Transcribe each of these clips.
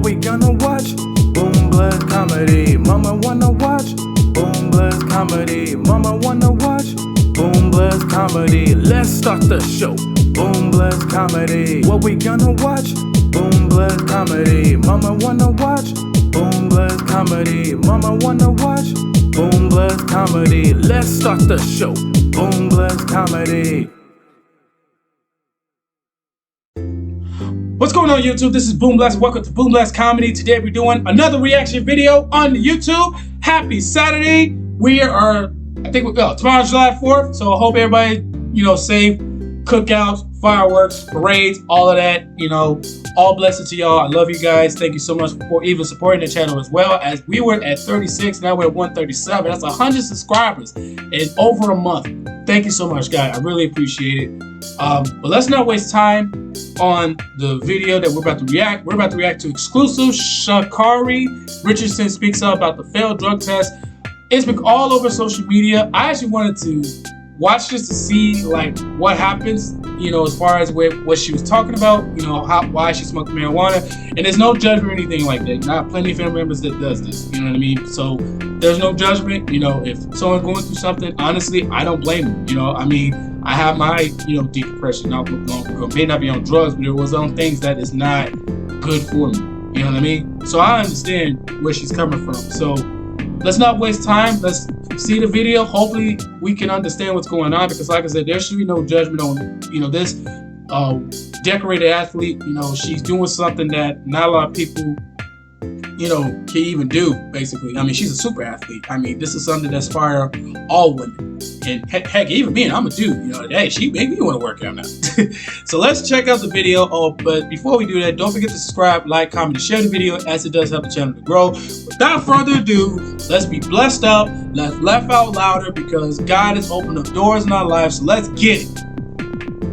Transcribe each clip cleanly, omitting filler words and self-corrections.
we gonna watch? BoonBlessed comedy. Mama wanna watch? BoonBlessed comedy. Mama wanna watch? BoonBlessed comedy. Let's start the show. BoonBlessed comedy. What we gonna watch? BoonBlessed comedy. Mama wanna watch? BoonBlessed comedy. Mama wanna watch? BoonBlessed comedy. Let's start the show. BoonBlessed comedy. What's going on, YouTube? This is BoonBlessed. Welcome to BoonBlessed Comedy. Today we're doing another reaction video on YouTube. Happy Saturday. We are, tomorrow's July 4th. So I hope everybody, safe. Cookouts, fireworks, parades, all of that. All blessed to y'all. I love you guys. Thank you so much for even supporting the channel as well. As we were at 36, now we're at 137. That's 100 subscribers in over a month. Thank you so much, guys. I really appreciate it. But let's not waste time on the video that we're about to react. We're about to react to exclusive Sha'Carri Richardson speaks out about the failed drug test. It's been all over social media. I actually wanted to watch this to see what happens, as far as what she was talking about, why she smoked marijuana. And there's no judgment or anything like that. Not plenty of family members that does this, you know what I mean? So there's no judgment. If someone's going through something, honestly, I don't blame them. I have my, deep depression. I may not be on drugs, but there was on things that is not good for me. You know what I mean? So I understand where she's coming from. So let's not waste time. Let's see the video. Hopefully we can understand what's going on, because like I said, there should be no judgment on, this decorated athlete. She's doing something that not a lot of people, can even do, basically. She's a super athlete. This is something that inspires all women. And heck, even me, and I'm a dude, hey, she make me want to work out now. So let's check out the video. Oh, but before we do that, don't forget to subscribe, like, comment, and share the video, as it does help the channel to grow. Without further ado, let's be blessed up. Let's laugh out louder, because God has opened up doors in our lives. So let's get it.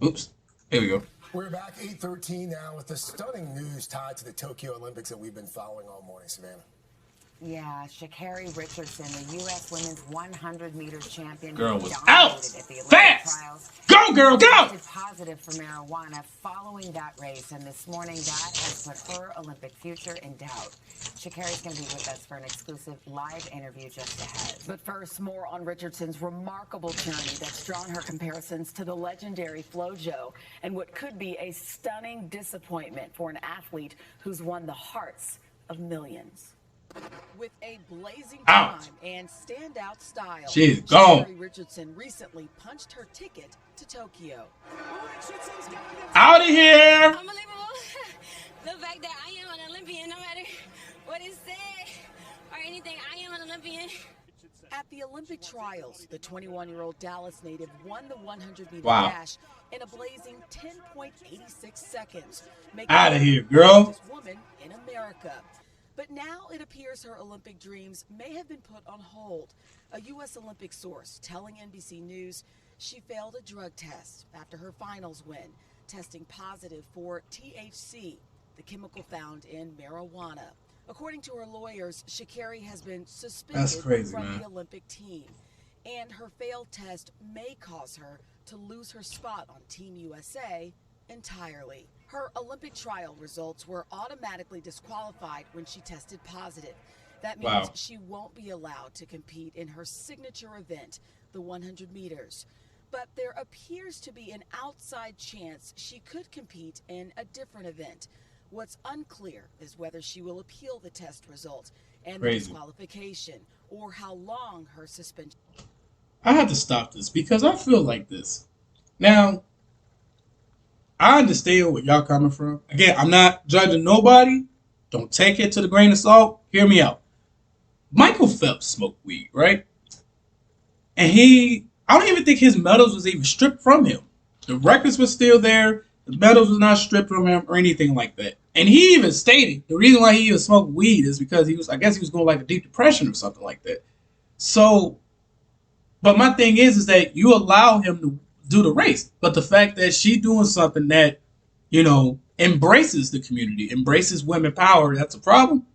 Oops. Here we go. We're back 8:13 now with the stunning news tied to the Tokyo Olympics that we've been following all morning, Savannah. Yeah, Sha'Carri Richardson, the U.S. women's 100 meters champion, Girl was out fast. Trials. Go, girl, go! Tested positive for marijuana following that race, and this morning that has put her Olympic future in doubt. Sha'Carri's going to be with us for an exclusive live interview just ahead. But first, more on Richardson's remarkable journey that's drawn her comparisons to the legendary FloJo, and what could be a stunning disappointment for an athlete who's won the hearts of millions. With a blazing time and standout style, she's gone. Sha'Carri Richardson recently punched her ticket to Tokyo. Out of here! Unbelievable. The fact that I am an Olympian, no matter what is said or anything, I am an Olympian. At the Olympic trials, the 21-year-old Dallas native won the 100-meter dash in a blazing 10.86 seconds. Out of here, girl. The fastest woman in America. But now it appears her Olympic dreams may have been put on hold. A U.S. Olympic source telling NBC News she failed a drug test after her finals win, testing positive for THC, the chemical found in marijuana. According to her lawyers, Sha'Carri has been suspended from the Olympic team, and her failed test may cause her to lose her spot on Team USA entirely. Her Olympic trial results were automatically disqualified when she tested positive. That means she won't be allowed to compete in her signature event, the 100 meters. But there appears to be an outside chance she could compete in a different event. What's unclear is whether she will appeal the test results and the disqualification, or how long her suspension. I have to stop this because I feel like this. Now, I understand where y'all coming from. Again, I'm not judging nobody. Don't take it to the grain of salt. Hear me out. Michael Phelps smoked weed, right? And I don't even think his medals was even stripped from him. The records were still there. The medals was not stripped from him or anything like that. And he even stated the reason why he even smoked weed is because I guess he was going like a deep depression or something like that. So, but my thing is that you allow him to do the race, but the fact that she's doing something that, embraces the community, embraces women power, that's a problem.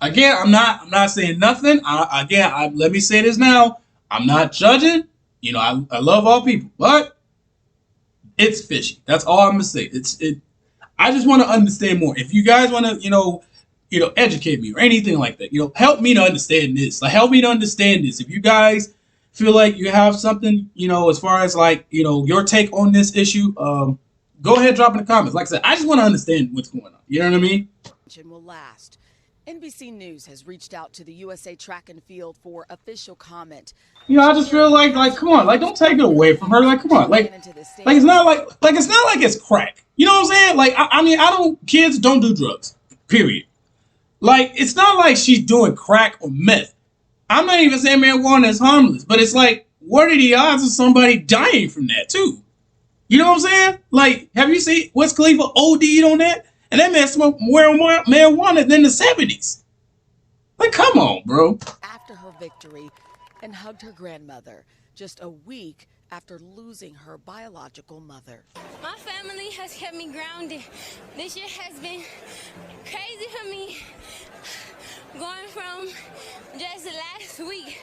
Again, I'm not saying nothing. Let me say this now. I'm not judging. I love all people, but it's fishy. That's all I'm gonna say. I just want to understand more. If you guys want to, educate me or anything like that, help me to understand this. Like, help me to understand this. If you guys feel like you have something, as far as like, your take on this issue, go ahead, drop in the comments. Like I said, I just want to understand what's going on. You know what I mean? Will last. NBC News has reached out to the USA Track and Field for official comment. I just feel like, come on, like, don't take it away from her. Like, come on, like it's not like it's crack. You know what I'm saying? Like, I mean, kids don't do drugs, period. Like, it's not like she's doing crack or meth. I'm not even saying marijuana is harmless, but it's like, what are the odds of somebody dying from that too? You know what I'm saying? Like, have you seen Wiz Khalifa OD'd on that? And that man smoked more marijuana than the 70s. Like, come on, bro. After her victory and hugged her grandmother just a week after losing her biological mother. My family has kept me grounded. This year has been crazy for me. Going from just last week,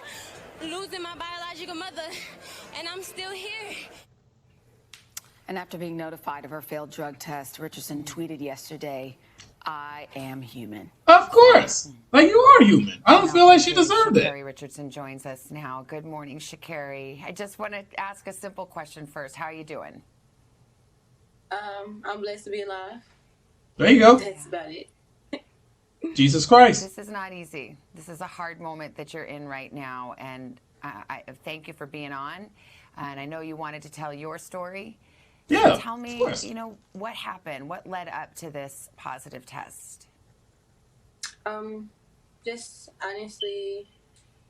losing my biological mother, and I'm still here. And after being notified of her failed drug test, Richardson tweeted yesterday, "I am human." Of course. Like, you are human. I don't feel like she deserved it. Sha'Carri Richardson joins us now. Good morning, Sha'Carri. I just want to ask a simple question first. How are you doing? I'm blessed to be alive. There you go. That's about it. Jesus Christ. This is not easy. This is a hard moment that you're in right now. And I thank you for being on. And I know you wanted to tell your story. Yeah, tell me, what happened? What led up to this positive test? Just honestly,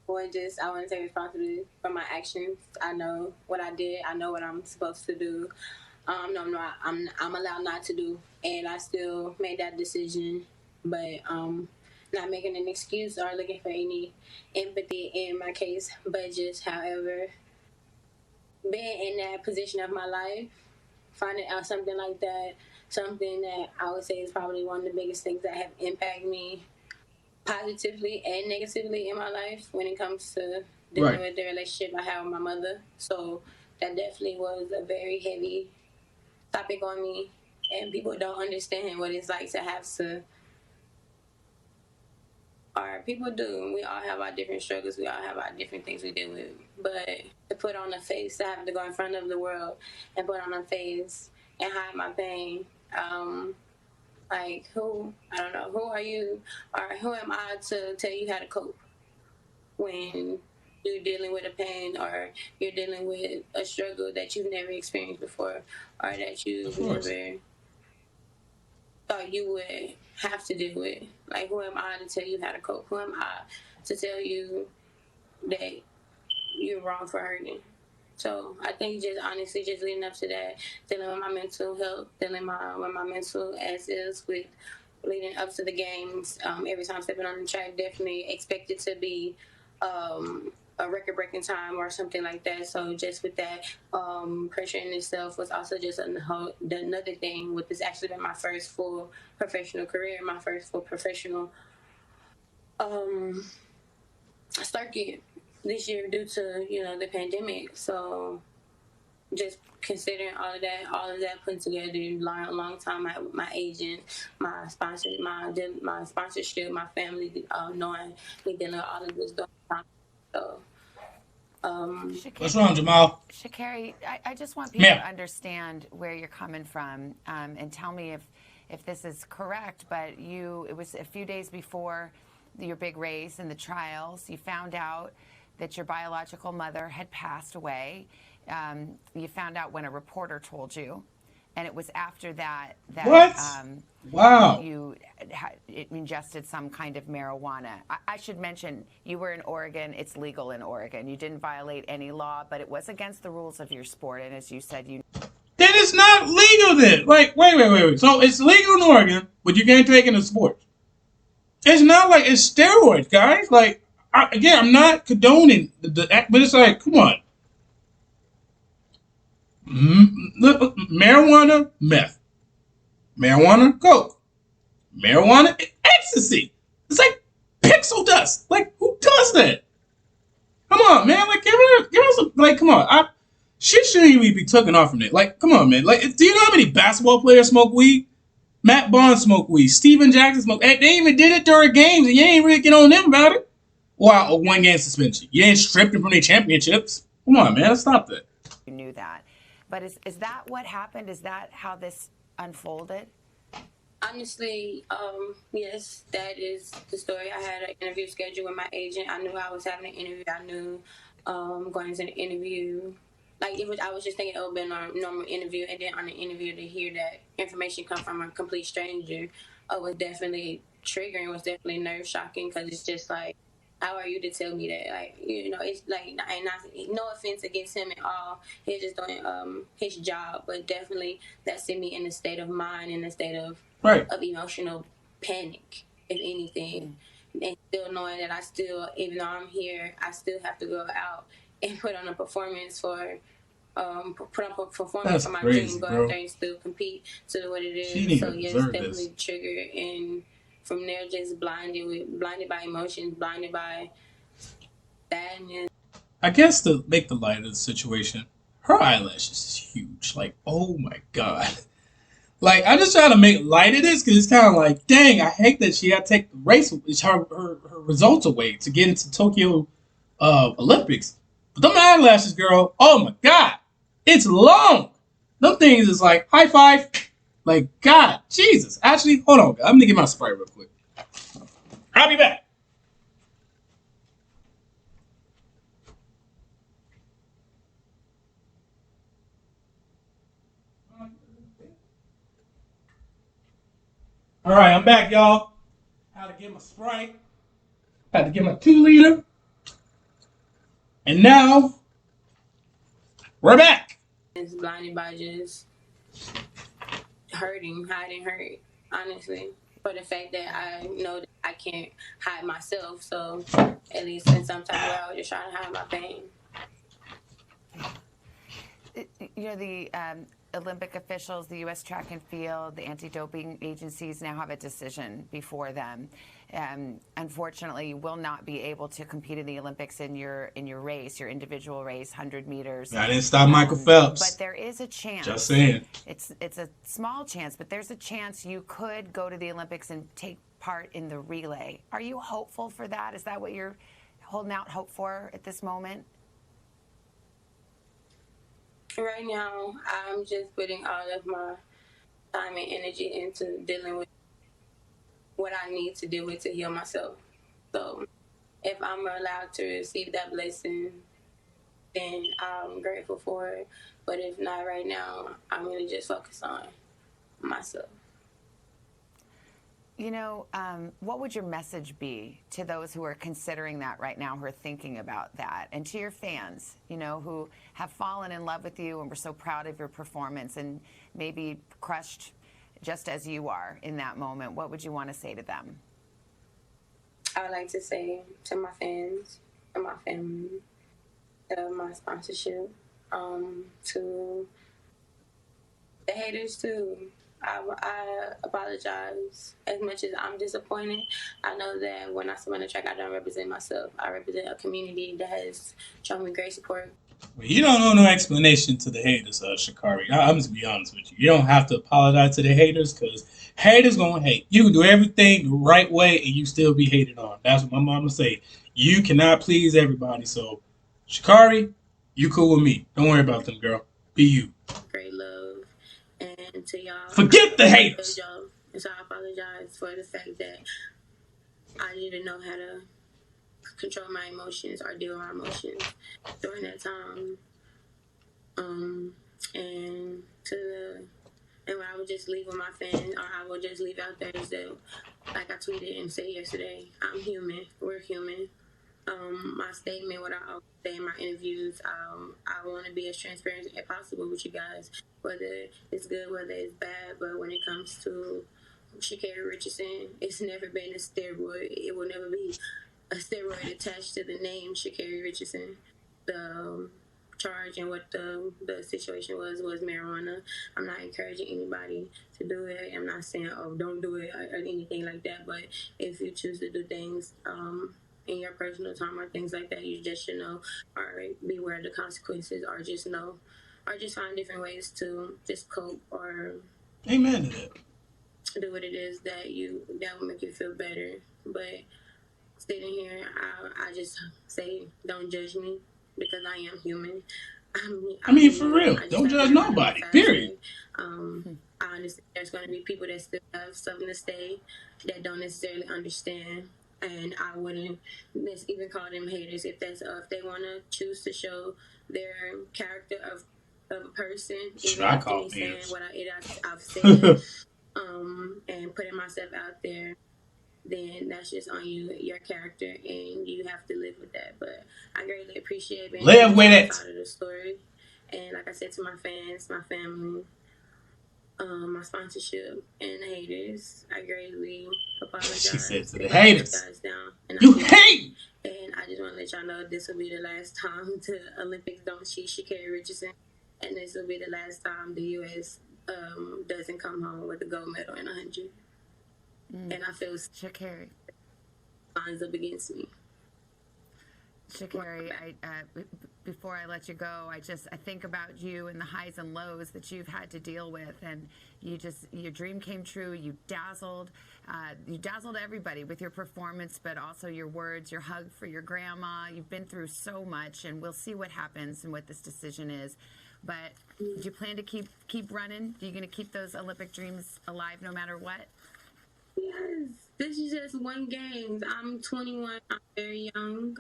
I want to take responsibility for my actions. I know what I did. I know what I'm supposed to do. No, I'm allowed not to do, and I still made that decision. But not making an excuse or looking for any empathy in my case, but just, however, being in that position of my life, finding out something like that, something that I would say is probably one of the biggest things that have impacted me positively and negatively in my life when it comes to dealing with the relationship I have with my mother. So that definitely was a very heavy topic on me, and people don't understand what it's like to have to, or people do. We all have our different struggles. We all have our different things we deal with. But to put on a face, to have to go in front of the world and put on a face and hide my pain, like, I don't know, who are you, or who am I to tell you how to cope when you're dealing with a pain or you're dealing with a struggle that you've never experienced before, or that you've never thought you would have to deal with. Like, who am I to tell you how to cope? Who am I to tell you that you're wrong for hurting? So I think just honestly, just leading up to that, dealing with my mental health, dealing with my mental as is, with leading up to the games, every time stepping on the track, definitely expected to be a record-breaking time or something like that. So just with that, pressure in itself was also just another thing. With this actually been my first full professional career, my first full professional circuit this year due to the pandemic. So just considering all of that put together, long time, my agent, my sponsor, my sponsorship, my family, knowing me dealing with all of this during time. So, what's wrong, Jamal? Sha'Carri, I just want people to understand where you're coming from, and tell me if this is correct. But it was a few days before your big race and the trials, you found out that your biological mother had passed away. You found out when a reporter told you, and it was after that you ingested some kind of marijuana. I should mention, you were in Oregon. It's legal in Oregon. You didn't violate any law, but it was against the rules of your sport. And as you said, then it's not legal then. Like, wait. So it's legal in Oregon, but you can't take it in sports. It's not like it's steroids, guys. Like, I'm not condoning the act, but it's like, come on. Marijuana, meth. Marijuana, coke. Marijuana, ecstasy. It's like pixel dust. Like, who does that? Come on, man. Like, give us a, like, come on. She shouldn't even be taken off from it. Like, come on, man. Like, do you know how many basketball players smoke weed? Matt Bond smoked weed. Steven Jackson smoked. They even did it during games, and you ain't really get on them about it. Wow, a 1-game suspension. You ain't stripped them from their championships. Come on, man. Let's stop that. You knew that. But is that what happened? Is that how this unfolded? Honestly, yes, that is the story. I had an interview scheduled with my agent. I knew I was having an interview. I knew going into the interview, like I was just thinking it would have been a normal interview, and then on the interview to hear that information come from a complete stranger was definitely triggering. Was definitely nerve shocking because it's just like, how are you to tell me that? Like, you know, it's like, and no offense against him at all. He's just doing his job, but definitely that sent me in a state of mind, in a state of emotional panic, if anything. And still knowing that even though I'm here, I still have to go out and put on a performance for That's my crazy, dream, go bro. out there and still compete to what it is. She didn't So even yes, deserve definitely this. triggered, and from there just blinded by emotions, blinded by sadness. I guess to make the light of the situation, her eyelashes is huge. Like, oh my god. Like, I just try to make light of this because it's kind of like, dang, I hate that she had to take the race, her results away to get into Tokyo Olympics. But them eyelashes, girl, oh my god, it's long. Them things is like, high five. Like, God, Jesus. Actually, hold on. I'm going to get my Sprite real quick. I'll be back. All right, I'm back, y'all. Had to get my Sprite. Had to get my 2-liter. And now, we're back. It's blinded by just hiding hurt, honestly. For the fact that I know that I can't hide myself, so at least in some type of way, I was just trying to hide my pain. You know, the Olympic officials, the U.S. track and field, the anti-doping agencies now have a decision before them. Unfortunately, you will not be able to compete in the Olympics in your race, your individual race, 100 meters. I didn't stop Michael Phelps. But there is a chance. Just saying. It's a small chance, but there's a chance you could go to the Olympics and take part in the relay. Are you hopeful for that? Is that what you're holding out hope for at this moment? Right now, I'm just putting all of my time and energy into dealing with what I need to deal with to heal myself. So if I'm allowed to receive that blessing, then I'm grateful for it. But if not right now, I'm going to just focus on myself. You know, what would your message be to those who are considering that right now, who are thinking about that, and to your fans, you know, who have fallen in love with you and were so proud of your performance and maybe crushed just as you are in that moment? What would you want to say to them? I would like to say to my fans, to my family, to my sponsorship, to the haters too. I apologize as much as I'm disappointed. I know that when I swim on the track, I don't represent myself. I represent a community that has shown me great support. Well, you don't owe no explanation to the haters, Sha'Carri. I'm just be honest with you. You don't have to apologize to the haters because haters gonna hate. You can do everything the right way and you still be hated on. That's what my mama say. You cannot please everybody. So, Sha'Carri, you cool with me. Don't worry about them, girl. Be you. Great love. And to y'all, forget the haters. And so I apologize for the fact that I didn't know how to control my emotions or deal with my emotions during that time. And what I would just leave with my fans, or I would just leave out there is that, like I tweeted and said yesterday, I'm human. We're human. My statement, what I always say in my interviews, I want to be as transparent as possible with you guys, whether it's good, whether it's bad. But when it comes to Sha'Carri Richardson, it's never been a steroid. It will never be a steroid attached to the name Sha'Carri Richardson. The charge and what the situation was marijuana. I'm not encouraging anybody to do it. I'm not saying, oh, don't do it or anything like that. But if you choose to do things in your personal time or things like that, you just should know or be aware of the consequences, or just know, or just find different ways to just cope or Amen to that. do what it is that will make you feel better. But sitting here, I just say, don't judge me because I am human. I mean, for real, don't judge nobody, period. I understand there's going to be people that still have something to say that don't necessarily understand. And I wouldn't even call them haters if they want to choose to show their character of a person, even after me saying what I've said, and putting myself out there, then that's just on you, your character, and you have to live with that. But I greatly appreciate being live with it. Out of the story, and like I said to my fans, my family, my sponsorship, and the haters, I greatly apologize. She said to the haters, down, and you hate. And I just want to let y'all know this will be the last time the Olympics don't cheat Sha'Carri Richardson, and this will be the last time the U.S. Doesn't come home with a gold medal in 100. And I feel Sha'Carri lines up against me. Sha'Carri, before I let you go, I think about you and the highs and lows that you've had to deal with, and your dream came true. You dazzled everybody with your performance, but also your words, your hug for your grandma. You've been through so much, and we'll see what happens and what this decision is. But do you plan to keep running? Are you going to keep those Olympic dreams alive no matter what? Yes, this is just one game. I'm 21. I'm very young.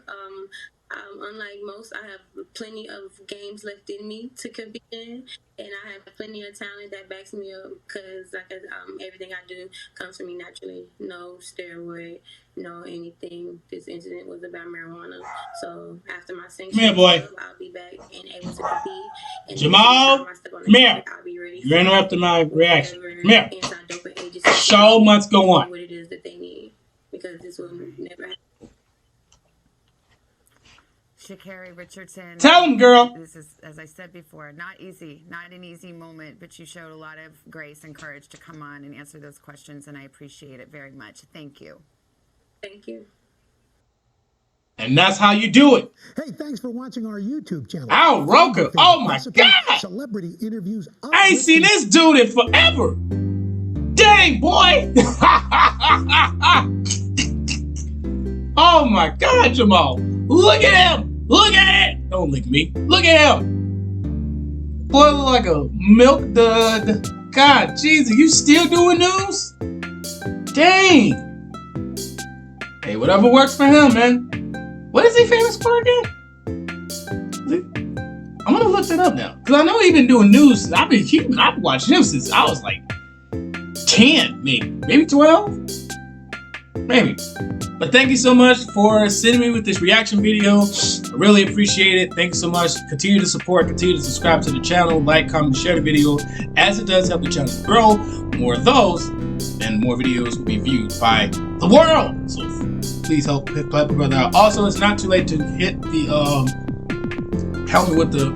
Unlike most, I have plenty of games left in me to compete in, and I have plenty of talent that backs me up. Cause everything I do comes from me naturally. No steroid, no anything. This incident was about marijuana. So after my sanction, I'll be back and able to compete. And Jamal, come here. I'll be ready. You're interrupting my reaction. Come here. So much go on. What it is that they need, because this will never happen. Sha'Carri Richardson. Tell him, girl. This is, as I said before, not easy, not an easy moment, but you showed a lot of grace and courage to come on and answer those questions, and I appreciate it very much. Thank you. Thank you. And that's how you do it. Hey, thanks for watching our YouTube channel. Ow, Roku. Oh my God. Celebrity interviews. I ain't seen this dude in forever. Dang, boy. Oh my God, Jamal. Look at him. Look at it. Don't lick me. Look at him. Boy, look like a milk dud. God, Jesus, you still doing news? Dang. Hey, whatever works for him, man. What is he famous for again? I'm gonna look that up now, because I know he's been doing news. I've been watching him since I was like 10, maybe 12, maybe. But thank you so much for sending me with this reaction video. I really appreciate it. Thank you so much. Continue to support, continue to subscribe to the channel, like, comment, share the video, as it does help the channel grow. More of those, and more videos will be viewed by the world. So please help my brother out. Also, it's not too late to hit the help me with the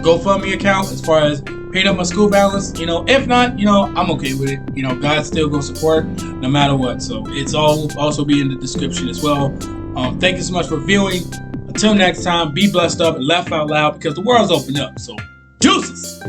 GoFundMe account as far as paying up my school balance. You know, if not, you know, I'm okay with it. You know, God's still gonna support no matter what. So it's all also be in the description as well. Thank you so much for viewing. Until next time, be blessed up and laugh out loud, because the world's opened up. So deuces.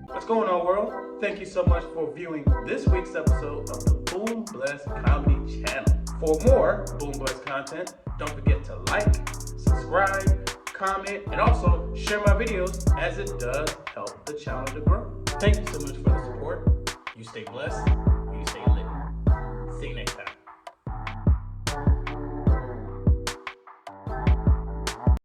What's going on, world? Thank you so much for viewing this week's episode of the BoonBlessed Comedy Channel. For more BoonBlessed content, don't forget to like, subscribe, comment, and also share my videos, as it does help the channel to grow. Thank you so much for the support. You stay blessed.